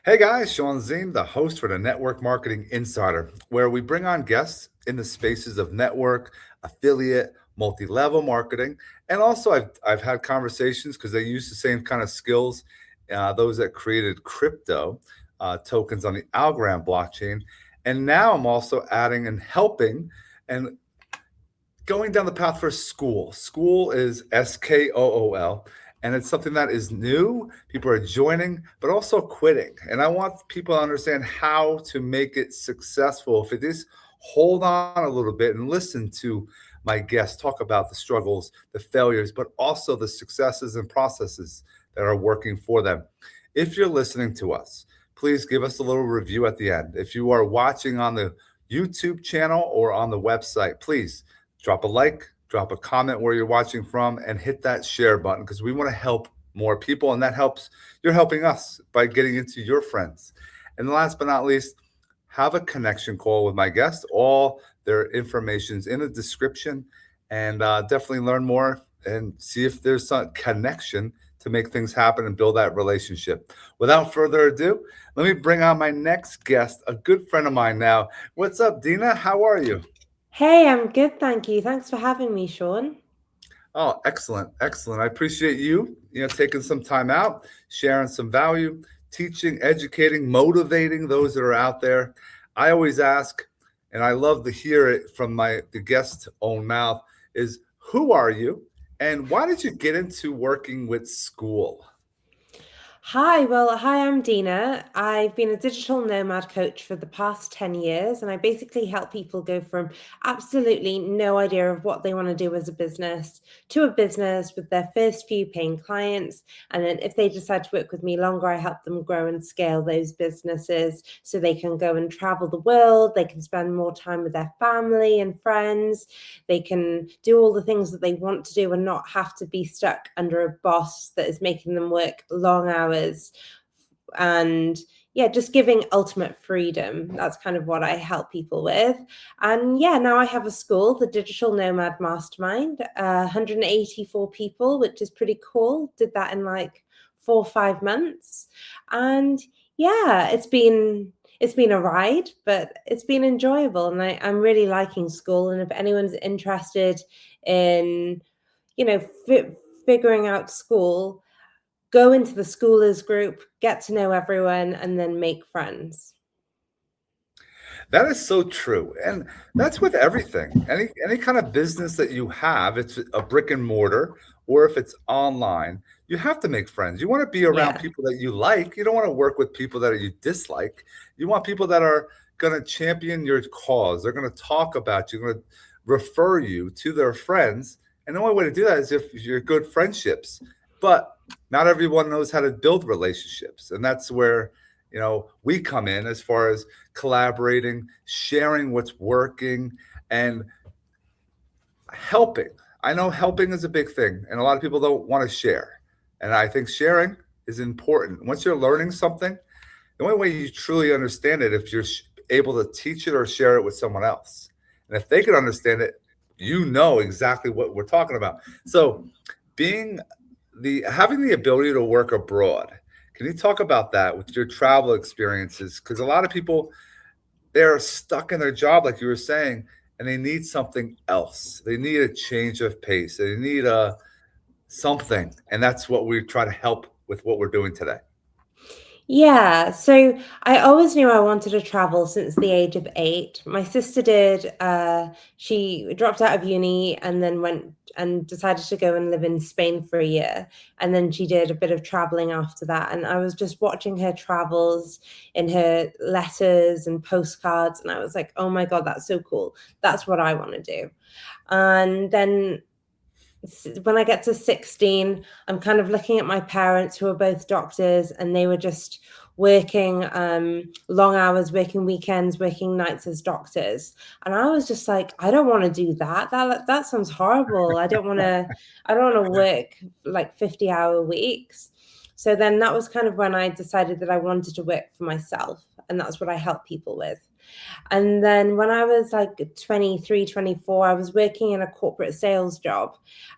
Hey guys, Sean Zine, the host for the Network Marketing Insider, where we bring on guests in the spaces of network, affiliate, multi-level marketing, and also I've had conversations because they use the same kind of skills, those that created crypto tokens on the Algorand blockchain, and now I'm also adding and helping and going down the path for Skool. Skool is Skool, and it's something that is new. People are joining, but also quitting. And I want people to understand how to make it successful. If it is, hold on a little bit and listen to my guests talk about the struggles, the failures, but also the successes and processes that are working for them. If you're listening to us, please give us a little review at the end. If you are watching on the YouTube channel or on the website, please drop a like, drop a comment where you're watching from, and hit that share button because we want to help more people. And that helps, you're helping us by getting into your friends. And last but not least, have a connection call with my guests. All their information's in the description, and definitely learn more and see if there's some connection to make things happen and build that relationship. Without further ado, let me bring on my next guest, a good friend of mine now. What's up, Dina? How are you? Hey, I'm good, thank you. Thanks for having me, Sean. Oh, excellent, excellent. I appreciate you, taking some time out, sharing some value, teaching, educating, motivating those that are out there. I always ask, and I love to hear it from the guest's own mouth, is who are you, and why did you get into working with Skool? Hi, I'm Dina. I've been a digital nomad coach for the past 10 years, and I basically help people go from absolutely no idea of what they want to do as a business to a business with their first few paying clients. And then if they decide to work with me longer, I help them grow and scale those businesses so they can go and travel the world, they can spend more time with their family and friends, they can do all the things that they want to do and not have to be stuck under a boss that is making them work long hours. And yeah, just giving ultimate freedom. That's kind of what I help people with. And yeah, now I have a school, the Digital Nomad Mastermind, 184 people, which is pretty cool. Did that in like 4 or 5 months. And yeah, it's been a ride, but it's been enjoyable, and I'm really liking school. And if anyone's interested in, you know, figuring out school, go into the schoolers group, get to know everyone, and then make friends. That is so true. And that's with everything. Any kind of business that you have, it's a brick and mortar, or if it's online, you have to make friends. You want to be around Yeah. people that you like. You don't want to work with people that you dislike. You want people that are going to champion your cause. They're going to talk about you, going to refer you to their friends. And the only way to do that is if you're good friendships. But not everyone knows how to build relationships. And that's where, we come in as far as collaborating, sharing what's working, and helping. I know helping is a big thing, and a lot of people don't want to share. And I think sharing is important. Once you're learning something, the only way you truly understand it if you're able to teach it or share it with someone else. And if they can understand it, you know exactly what we're talking about. So, being the having the ability to work abroad. Can you talk about that with your travel experiences? Because a lot of people, they're stuck in their job, like you were saying, and they need something else. They need a change of pace. They need a something, and that's what we try to help with what we're doing today. Yeah, so I always knew I wanted to travel since the age of 8. My sister did. She dropped out of uni and then went and decided to go and live in Spain for a year. And then she did a bit of traveling after that. And I was just watching her travels in her letters and postcards. And I was like, oh my God, that's so cool. That's what I want to do. And then when I get to 16, I'm kind of looking at my parents who are both doctors, and they were just working long hours, working weekends, working nights as doctors. And I was just like, I don't want to do that. That sounds horrible. I don't want to work like 50-hour weeks. So then that was kind of when I decided that I wanted to work for myself. And that's what I help people with. And then when I was like 23, 24, I was working in a corporate sales job.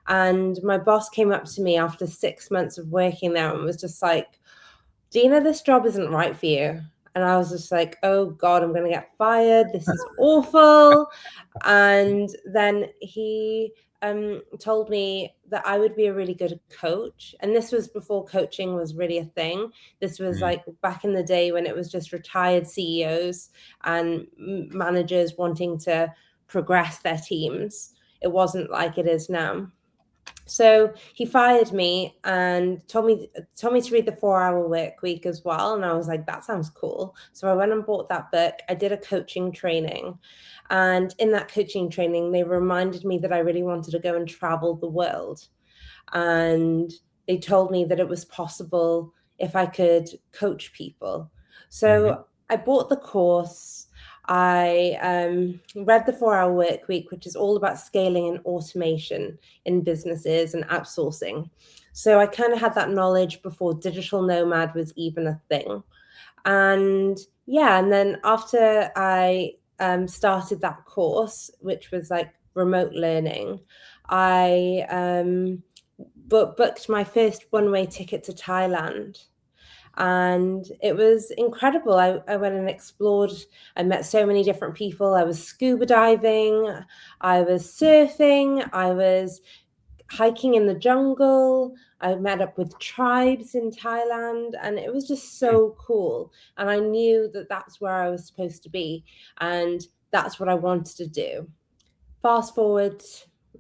And my boss came up to me after 6 months of working there and was just like, Dina, this job isn't right for you. And I was just like, oh God, I'm going to get fired. This is awful. And then he told me that I would be a really good coach. And this was before coaching was really a thing. This was Mm, like back in the day when it was just retired CEOs and managers wanting to progress their teams. It wasn't like it is now. So he fired me and told me to read the 4 Hour Work Week as well. And I was like, that sounds cool. So I went and bought that book. I did a coaching training. And in that coaching training, they reminded me that I really wanted to go and travel the world. And they told me that it was possible if I could coach people. mhm, So I bought the course. I read the 4 Hour Work Week, which is all about scaling and automation in businesses and outsourcing. So I kind of had that knowledge before digital nomad was even a thing. And yeah, and then after I started that course, which was like remote learning, I booked my first one-way ticket to Thailand. And it was incredible. I went and explored. I met so many different people. I was scuba diving, I was surfing, I was hiking in the jungle. I met up with tribes in Thailand, and it was just mm. so cool. And I knew that that's where I was supposed to be, and that's what I wanted to do. Fast forward,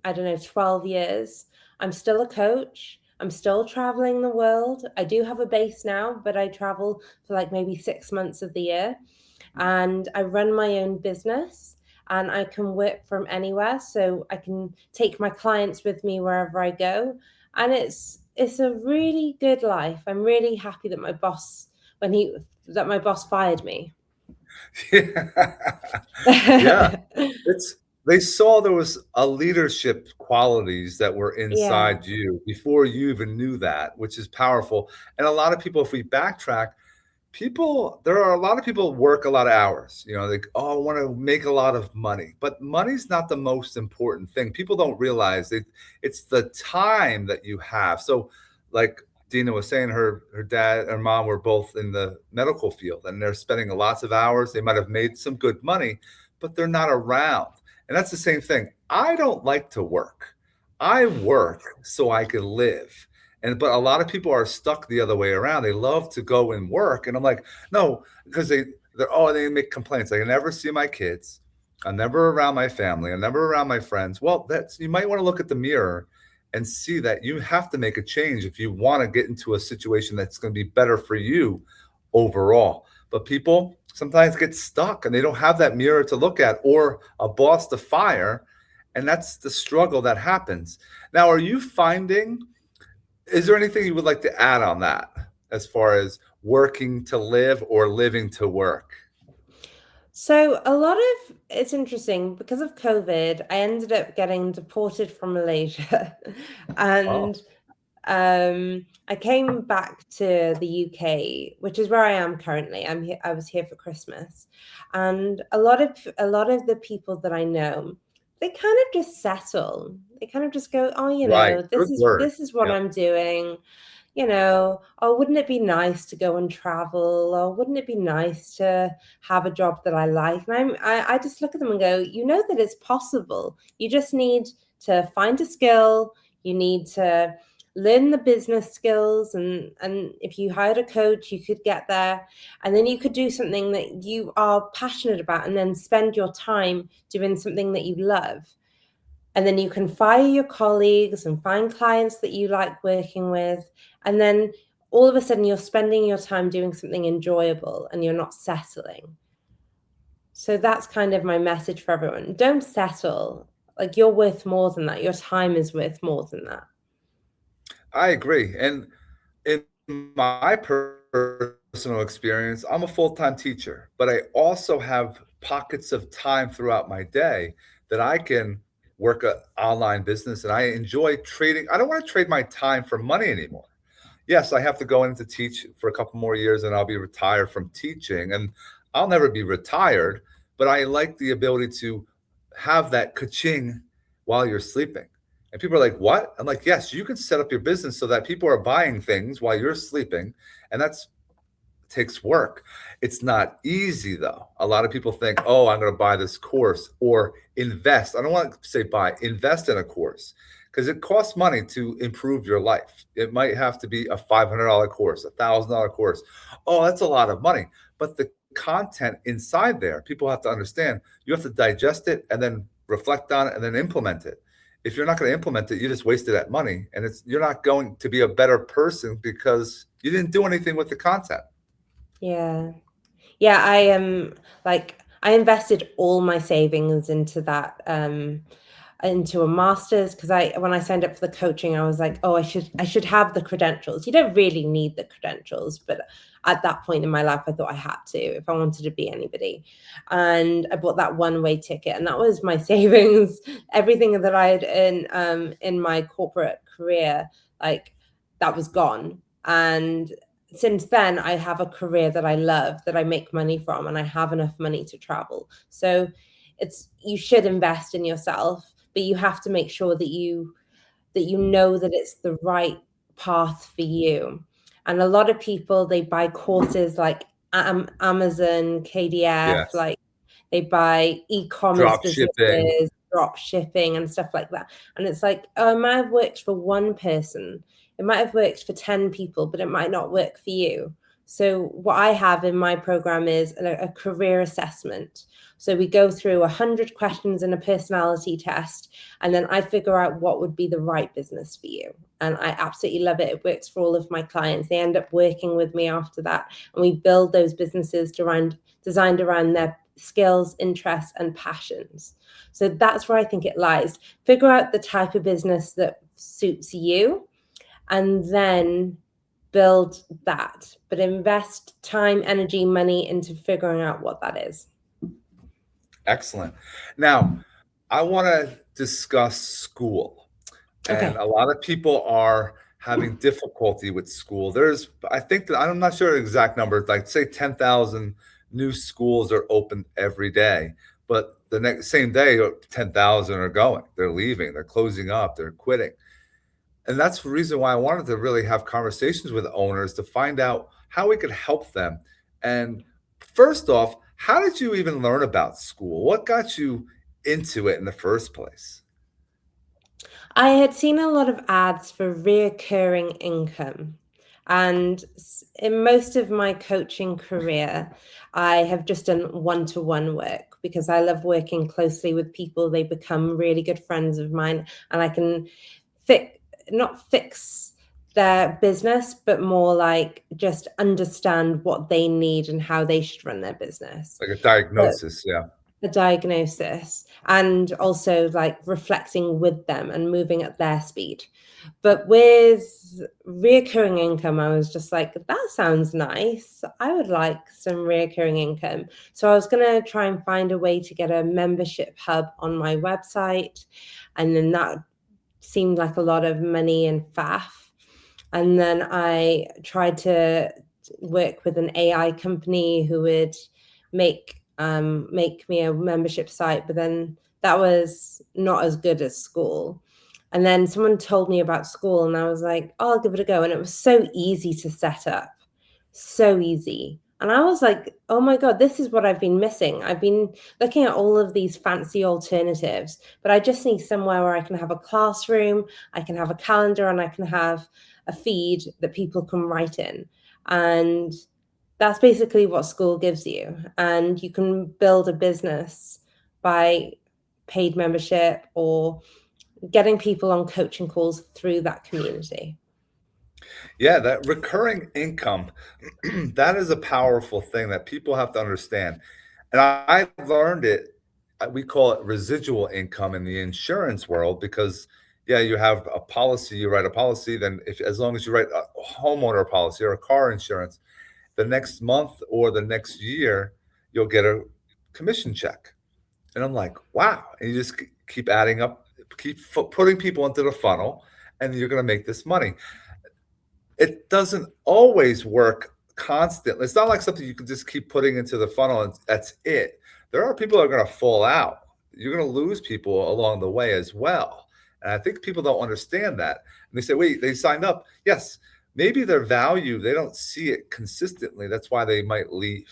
I don't know, 12 years. I'm still a coach. I'm still traveling the world. I do have a base now, but I travel for like maybe 6 months of the year. And I run my own business and I can work from anywhere. So I can take my clients with me wherever I go. And it's a really good life. I'm really happy that my boss fired me. Yeah. It's they saw there was a leadership qualities that were Yeah. inside you before you even knew that, which is powerful. And a lot of people, if we backtrack, there are a lot of people work a lot of hours. Like, oh, I want to make a lot of money. But money's not the most important thing. People don't realize it's the time that you have. So, like Dina was saying, her dad and mom were both in the medical field and they're spending lots of hours. They might have made some good money, but they're not around. And that's the same thing. I don't like to work. I work so I can live. But a lot of people are stuck the other way around. They love to go and work, and I'm like, no, because they make complaints. I can never see my kids. I'm never around my family. I'm never around my friends. Well, that's you might want to look at the mirror and see that you have to make a change if you want to get into a situation that's going to be better for you overall. But people sometimes get stuck and they don't have that mirror to look at or a boss to fire, and that's the struggle that happens. Now, are you finding is there anything you would like to add on that as far as working to live or living to work? So it's interesting because of COVID, I ended up getting deported from Malaysia, Oh, and I came back to the UK, which is where I am currently. I was here for Christmas, and a lot of the people that I know, they kind of just settle. They kind of just go, oh, right. this Good is word. this is what Yep. I'm doing. Oh, wouldn't it be nice to go and travel? Or wouldn't it be nice to have a job that I like? And I just look at them and go, you know that it's possible. You just need to find a skill. You need to learn the business skills, and if you hired a coach, you could get there, and then you could do something that you are passionate about, and then spend your time doing something that you love. And then you can fire your colleagues and find clients that you like working with. And then all of a sudden, you're spending your time doing something enjoyable and you're not settling. So that's kind of my message for everyone. Don't settle. Like, you're worth more than that. Your time is worth more than that. I agree. And in my personal experience, I'm a full-time teacher, but I also have pockets of time throughout my day that I can work a online business and I enjoy trading. I don't want to trade my time for money anymore. Yes, I have to go in to teach for a couple more years and I'll be retired from teaching and I'll never be retired, but I like the ability to have that ka-ching while you're sleeping. And people are like, "What?" I'm like, "Yes, you can set up your business so that people are buying things while you're sleeping, and that's takes work. It's not easy though. A lot of people think, oh, I'm going to buy this course or invest. I don't want to say buy, invest in a course because it costs money to improve your life. It might have to be a $500 course, a $1,000 course. Oh, that's a lot of money. But the content inside there, people have to understand you have to digest it and then reflect on it and then implement it. If you're not going to implement it, you just wasted that money and you're not going to be a better person because you didn't do anything with the content. Yeah. Yeah, I invested all my savings into that into a master's because I when I signed up for the coaching, I was like, oh, I should have the credentials. You don't really need the credentials, but at that point in my life, I thought I had to if I wanted to be anybody. And I bought that one-way ticket, and that was my savings, everything that I had in my corporate career, like that was gone. And since then, I have a career that I love, that I make money from, and I have enough money to travel. So you should invest in yourself, but you have to make sure that you know that it's the right path for you. And a lot of people, they buy courses like Amazon, KDF, Yes. like they buy e-commerce Drop shipping. businesses, drop shipping and stuff like that. And it's like, oh, it might have worked for one person. It might have worked for 10 people, but it might not work for you. So what I have in my program is a career assessment. So we go through 100 questions in a personality test, and then I figure out what would be the right business for you. And I absolutely love it. It works for all of my clients. They end up working with me after that, and we build those businesses designed around their skills, interests, and passions. So that's where I think it lies. Figure out the type of business that suits you, and then build that. But invest time, energy, money into figuring out what that is. Excellent. Now, I want to discuss Skool. And Okay. a lot of people are having difficulty with Skool. I think that I'm not sure the exact number, like say 10,000 new schools are open every day, but the next same day, 10,000 are going. They're leaving, they're closing up, they're quitting. And that's the reason why I wanted to really have conversations with owners to find out how we could help them. And first off, how did you even learn about Skool? What got you into it in the first place? I had seen a lot of ads for reoccurring income. And in most of my coaching career, I have just done one-to-one work because I love working closely with people. They become really good friends of mine, and I can not fix their business, but more like just understand what they need and how they should run their business. Like a But diagnosis, yeah. the diagnosis, and also like reflecting with them and moving at their speed. But with reoccurring income, I was just like, that sounds nice. I would like some reoccurring income. So I was going to try and find a way to get a membership hub on my website. And then that seemed like a lot of money and faff. And then I tried to work with an AI company who would make me a membership site, but then that was not as good as Skool. And then someone told me about Skool, and I was like, oh, I'll give it a go. And it was so easy to set up, so easy. And I was like, oh my God, this is what I've been missing. I've been looking at all of these fancy alternatives, but I just need somewhere where I can have a classroom, I can have a calendar, and I can have a feed that people can write in. And that's basically what Skool gives you. And you can build a business by paid membership or getting people on coaching calls through that community. Yeah, that recurring income, that is a powerful thing that people have to understand. And I learned it, we call it residual income in the insurance world because, yeah, you have a policy, you write a policy, then if as long as you write a homeowner policy or a car insurance, the next month or the next year, you'll get a commission check. And I'm like, wow. And you just keep adding up, keep putting people into the funnel, and you're going to make this money. It doesn't always work constantly. It's not like something you can just keep putting into the funnel and that's it. There are people that are going to fall out. You're going to lose people along the way as well. And I think people don't understand that. And they say, wait, they signed up. Yes, maybe their value, they don't see it consistently. That's why they might leave.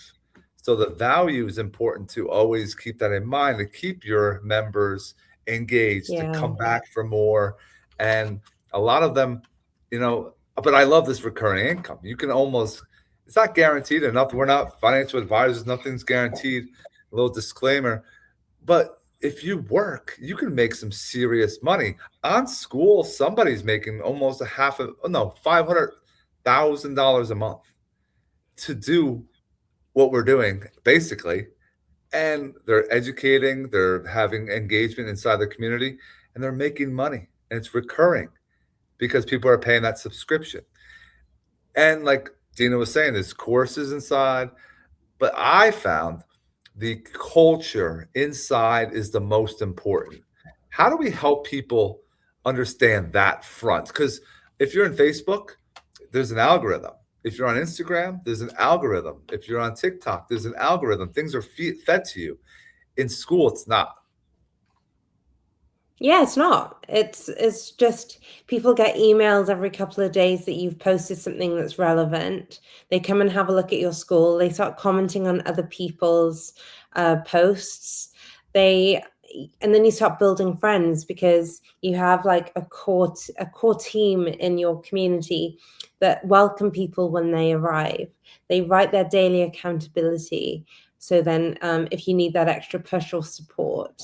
So the value is important to always keep that in mind, to keep your members engaged, to Yeah. come back for more. And a lot of them, but I love this recurring income. You can almost, it's not guaranteed enough. We're not financial advisors, nothing's guaranteed. A little disclaimer. But if you work, you can make some serious money. On Skool, somebody's making almost $500,000 a month to do what we're doing, basically. And they're educating, they're having engagement inside the community, and they're making money. And it's recurring because people are paying that subscription. And like Dina was saying, there's courses inside. But I found the culture inside is the most important. How do we help people understand that front? Because if you're in Facebook, there's an algorithm. If you're on Instagram, there's an algorithm. If you're on TikTok, there's an algorithm. Things are fed to you. In Skool, it's not. Yeah, it's not. It's just people get emails every couple of days that you've posted something that's relevant. They come and have a look at your school. They start commenting on other people's posts. They and then you start building friends because you have like a core team in your community that welcome people when they arrive. They write their daily accountability. So then, if you need that extra push or support,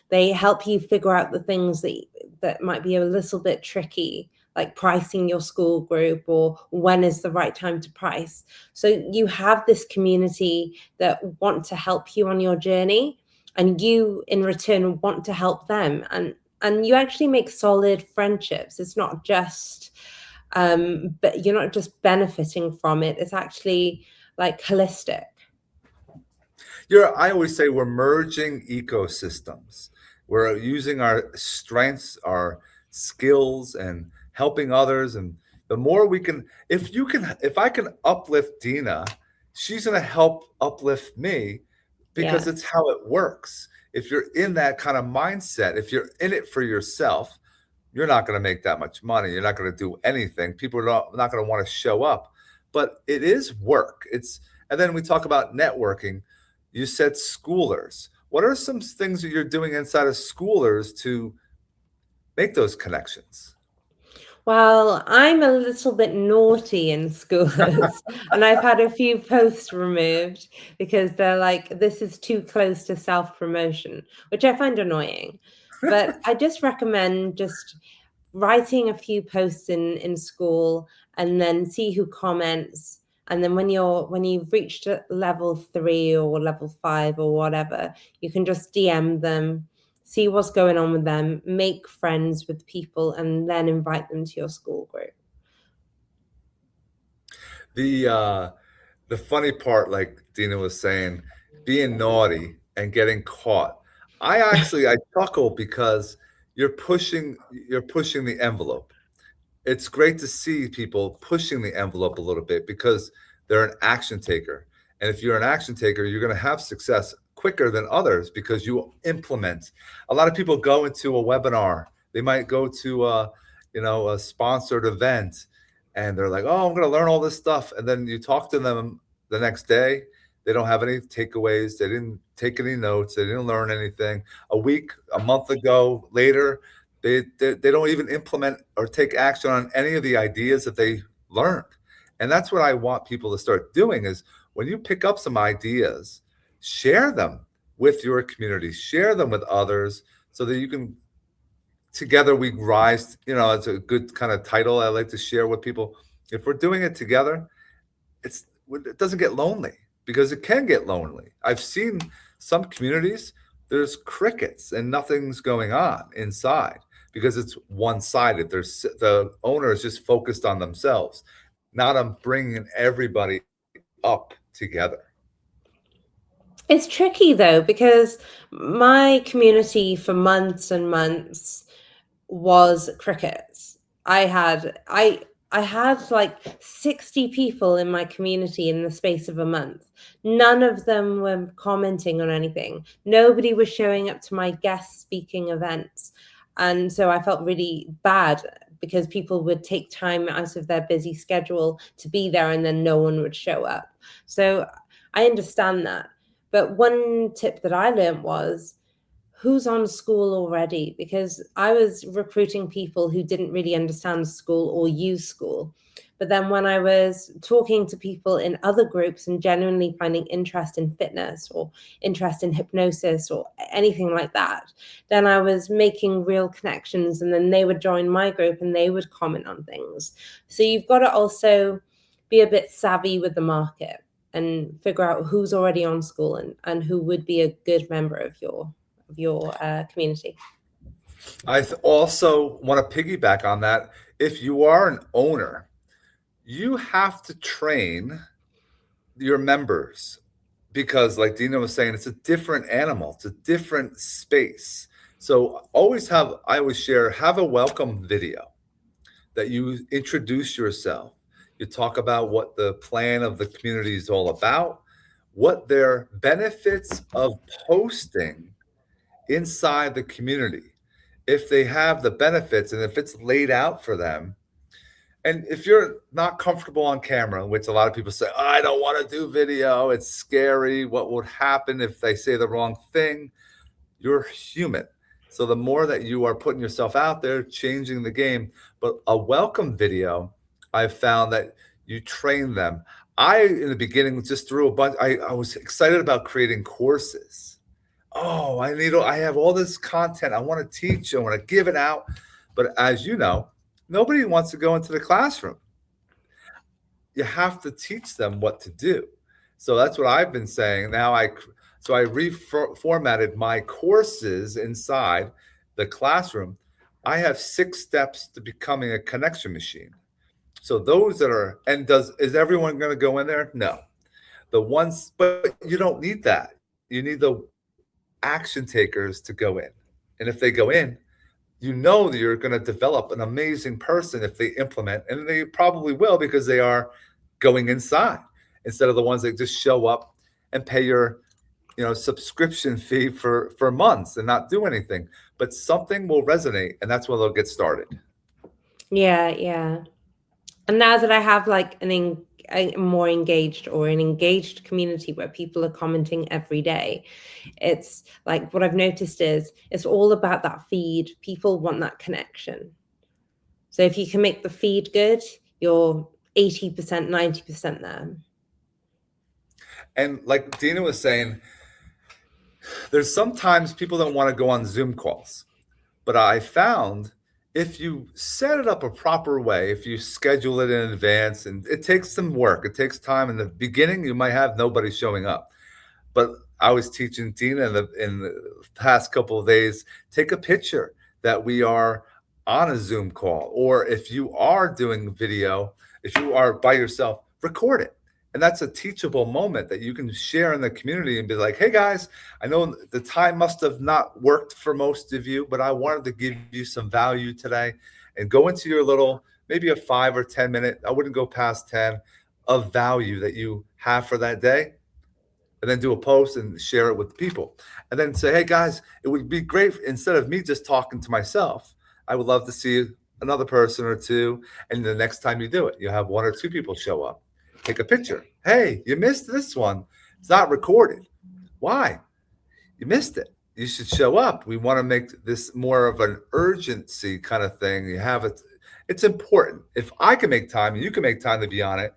they help you figure out the things that might be a little bit tricky, like pricing your school group or when is the right time to price. So you have this community that want to help you on your journey, and you in return want to help them, and you actually make solid friendships. It's not just but you're not just benefiting from it. It's actually like holistic. I always say we're merging ecosystems. We're using our strengths, our skills, and helping others. And the more we can, if I can uplift Dina, she's going to help uplift me because Yeah. it's how it works. If you're in that kind of mindset, if you're in it for yourself, you're not going to make that much money. You're not going to do anything. People are not going to want to show up. But it is work. And then we talk about networking. You said schoolers. What are some things that you're doing inside of schoolers to make those connections? Well, I'm a little bit naughty in Schoolers, and I've had a few posts removed because they're like, this is too close to self-promotion, which I find annoying. But I just recommend just writing a few posts in School and then see who comments. And then when you've reached level 3 or level 5 or whatever, you can just DM them, see what's going on with them, make friends with people, and then invite them to your school group. The funny part, like Dina was saying, being naughty and getting caught. I chuckle because you're pushing the envelope. It's great to see people pushing the envelope a little bit because they're an action taker. And if you're an action taker, you're going to have success quicker than others because you implement. A lot of people go into a webinar. They might go to a sponsored event and they're like, "Oh, I'm going to learn all this stuff." And then you talk to them the next day, they don't have any takeaways. They didn't take any notes. They didn't learn anything. A week, a month ago, later, they don't even implement or take action on any of the ideas that they learned. And that's what I want people to start doing is when you pick up some ideas, share them with your community, share them with others so that you can together we rise. It's a good kind of title I like to share with people. If we're doing it together, it doesn't get lonely because it can get lonely. I've seen some communities, there's crickets and nothing's going on inside because it's one-sided. The owner is just focused on themselves, not on bringing everybody up together. It's tricky though, because my community for months and months was crickets. I had like 60 people in my community in the space of a month. None of them were commenting on anything. Nobody was showing up to my guest speaking events. And so I felt really bad because people would take time out of their busy schedule to be there and then no one would show up. So I understand that. But one tip that I learned was, who's on Skool already? Because I was recruiting people who didn't really understand Skool or use Skool. But then when I was talking to people in other groups and genuinely finding interest in fitness or interest in hypnosis or anything like that, then I was making real connections, and then they would join my group and they would comment on things. So you've got to also be a bit savvy with the market and figure out who's already on Skool and who would be a good member of your community. I also want to piggyback on that. If you are an owner, you have to train your members because, like Dina was saying, it's a different animal, it's a different space. So I always share, have a welcome video that you introduce yourself. You talk about what the plan of the community is all about, what their benefits of posting inside the community, if they have the benefits and if it's laid out for them. And if you're not comfortable on camera, which a lot of people say, oh, I don't want to do video, it's scary. What would happen if they say the wrong thing? You're human. So the more that you are putting yourself out there, changing the game. But a welcome video, I've found that you train them. In the beginning, just threw a bunch. I was excited about creating courses. Oh, I have all this content. I want to teach. I want to give it out. But as you know, nobody wants to go into the classroom. You have to teach them what to do. So that's what I've been saying. I reformatted my courses inside the classroom. I have 6 steps to becoming a connection machine. So those that are, is everyone going to go in there? No. But you don't need that. You need the action takers to go in. And if they go in, you know that you're going to develop an amazing person if they implement, and they probably will because they are going inside instead of the ones that just show up and pay your subscription fee for months and not do anything. But something will resonate, and that's when they'll get started. Yeah. And now that I have like a more engaged or an engaged community where people are commenting every day, it's like what I've noticed is it's all about that feed. People want that connection. So if you can make the feed good, you're 80%, 90% there. And like Dina was saying, there's sometimes people don't want to go on Zoom calls, but I found if you set it up a proper way, if you schedule it in advance, and it takes some work, it takes time. In the beginning, you might have nobody showing up. But I was teaching Dina in the past couple of days, take a picture that we are on a Zoom call. Or if you are doing video, if you are by yourself, record it. And that's a teachable moment that you can share in the community and be like, hey guys, I know the time must have not worked for most of you, but I wanted to give you some value today, and go into your little, maybe a 5 or 10 minute, I wouldn't go past 10, of value that you have for that day. And then do a post and share it with people. And then say, hey guys, it would be great, instead of me just talking to myself, I would love to see another person or two. And the next time you do it, you have 1 or 2 people show up. Take a picture. Hey, you missed this one. It's not recorded. Why? You missed it. You should show up. We want to make this more of an urgency kind of thing. You have it. It's important. If I can make time and you can make time to be on it,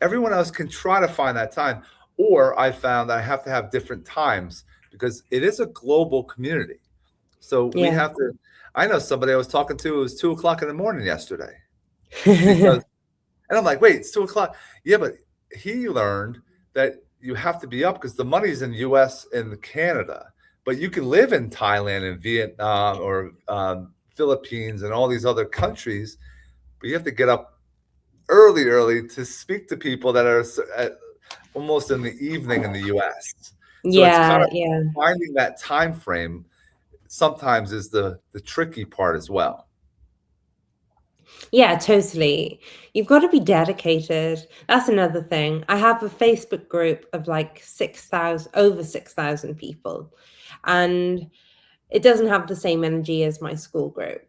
everyone else can try to find that time. Or I found that I have to have different times because it is a global community. So we have to, I know somebody I was talking to, it was 2:00 in the morning yesterday. And I'm like, wait, it's 2:00. Yeah, but he learned that you have to be up because the money's in the US and Canada, but you can live in Thailand and Vietnam or Philippines and all these other countries, but you have to get up early to speak to people that are almost in the evening in the US. So it's kind of finding that time frame sometimes is the tricky part as well. Yeah, totally. You've got to be dedicated. That's another thing. I have a Facebook group of like over 6,000 people, and it doesn't have the same energy as my Skool group.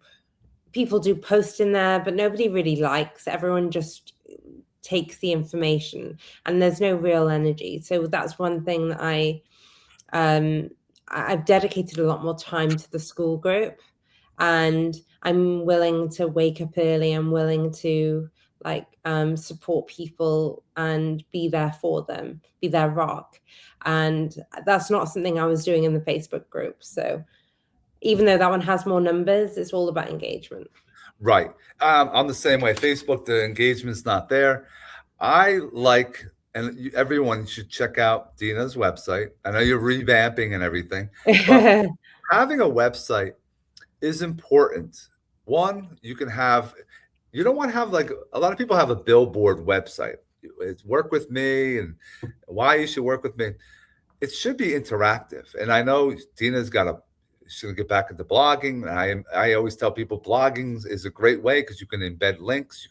people do post in there, but nobody really likes. Everyone just takes the information, and there's no real energy. So that's one thing that I've dedicated a lot more time to the Skool group, and I'm willing to wake up early. I'm willing to support people and be there for them, be their rock. And that's not something I was doing in the Facebook group. So even though that one has more numbers, it's all about engagement. Right. I'm the same way. Facebook, the engagement's not there. I like, and everyone should check out Dina's website. I know you're revamping and everything, but having a website is important. One, you don't want to have like a lot of people have a billboard website. It's work with me and why you should work with me. It should be interactive. And I know Dina's got a she's gonna get back into blogging. I always tell people blogging is a great way because you can embed links,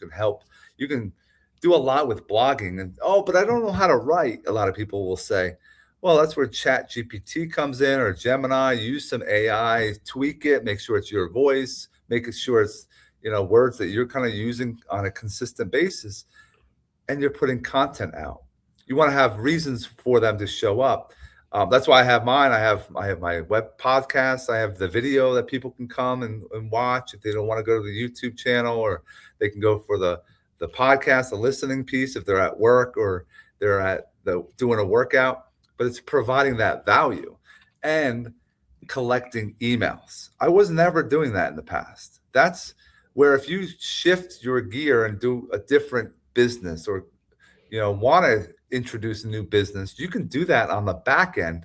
you can do a lot with blogging. And oh, but I don't know how to write. A lot of people will say, well, that's where Chat GPT comes in or Gemini. Use some AI, tweak it, make sure it's your voice, make sure it's words that you're kind of using on a consistent basis, and you're putting content out. You want to have reasons for them to show up. That's why I have mine. I have my web podcast. I have the video that people can come and watch if they don't want to go to the YouTube channel, or they can go for the podcast, the listening piece if they're at work or they're doing a workout. But it's providing that value and collecting emails. I was never doing that in the past. That's where if you shift your gear and do a different business or want to introduce a new business, you can do that on the back end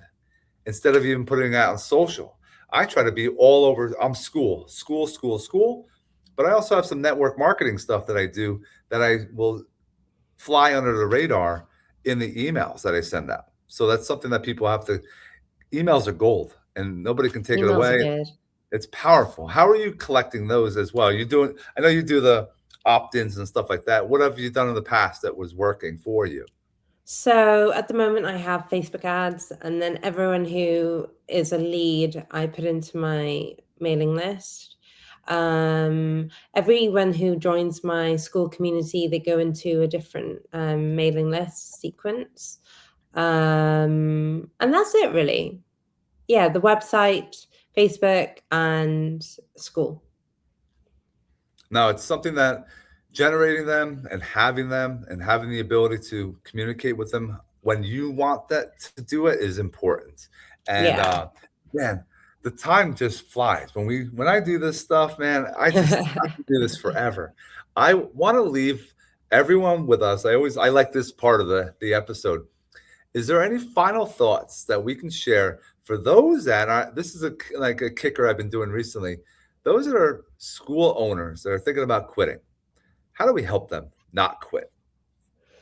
instead of even putting it out on social. I try to be all over. I'm school, but I also have some network marketing stuff that I do that I will fly under the radar in the emails that I send out. So that's something that people have to. Emails are gold, and nobody can take it Emails are away. good. It's powerful. How are you collecting those as well? I know you do the opt-ins and stuff like that. What have you done in the past that was working for you? So at the moment, I have Facebook ads, and then everyone who is a lead, I put into my mailing list. Everyone who joins my Skool community, they go into a different mailing list sequence. And that's it, really. Yeah, the website, Facebook, and Skool. No, it's something that generating them and having the ability to communicate with them when you want that to do it is important. And Yeah. man, the time just flies. When I do this stuff, man, I can do this forever. I want to leave everyone with us. I like this part of the episode. Is there any final thoughts that we can share for those that are, this is like a kicker I've been doing recently, those that are school owners that are thinking about quitting? How do we help them not quit?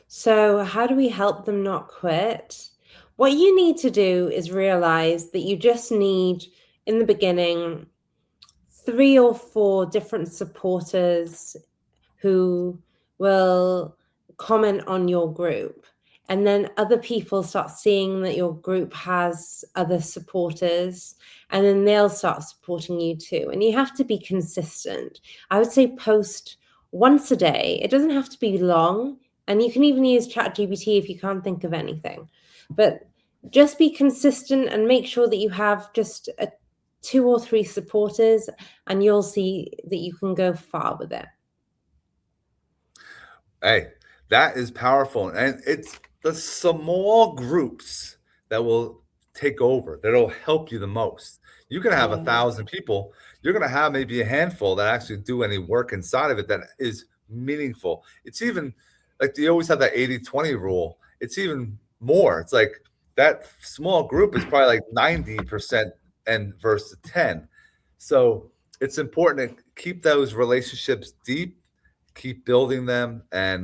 So, how do we help them not quit? What you need to do is realize that you just need, in the beginning, 3 or 4 different supporters who will comment on your group. And then other people start seeing that your group has other supporters, and then they'll start supporting you too. And you have to be consistent. I would say post once a day. It doesn't have to be long. And you can even use ChatGPT if you can't think of anything. But just be consistent and make sure that you have just 2 or 3 supporters, and you'll see that you can go far with it. Hey, that is powerful. And it's the small groups that will take over, that'll help you the most. You can have Yeah. 1,000 people. You're going to have maybe a handful that actually do any work inside of it that is meaningful. It's even like you always have that 80-20 rule. It's even more. It's like that small group is probably like 90% and versus 10. So it's important to keep those relationships deep, keep building them. And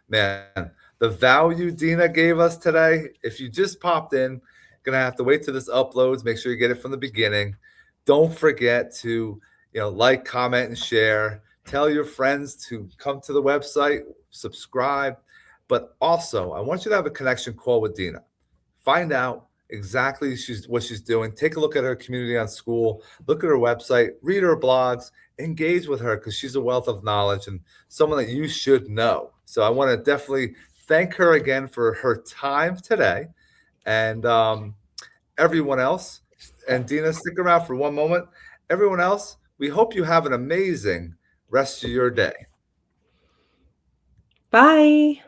man, the value Dina gave us today, if you just popped in, gonna have to wait till this uploads, make sure you get it from the beginning. Don't forget to like, comment, and share. Tell your friends to come to the website, subscribe. But also, I want you to have a connection call with Dina. Find out exactly what she's doing. Take a look at her community on Skool. Look at her website. Read her blogs. engage with her because she's a wealth of knowledge and someone that you should know. So I want to definitely thank her again for her time today. And everyone else, and Dina, stick around for one moment. Everyone else, we hope you have an amazing rest of your day. Bye.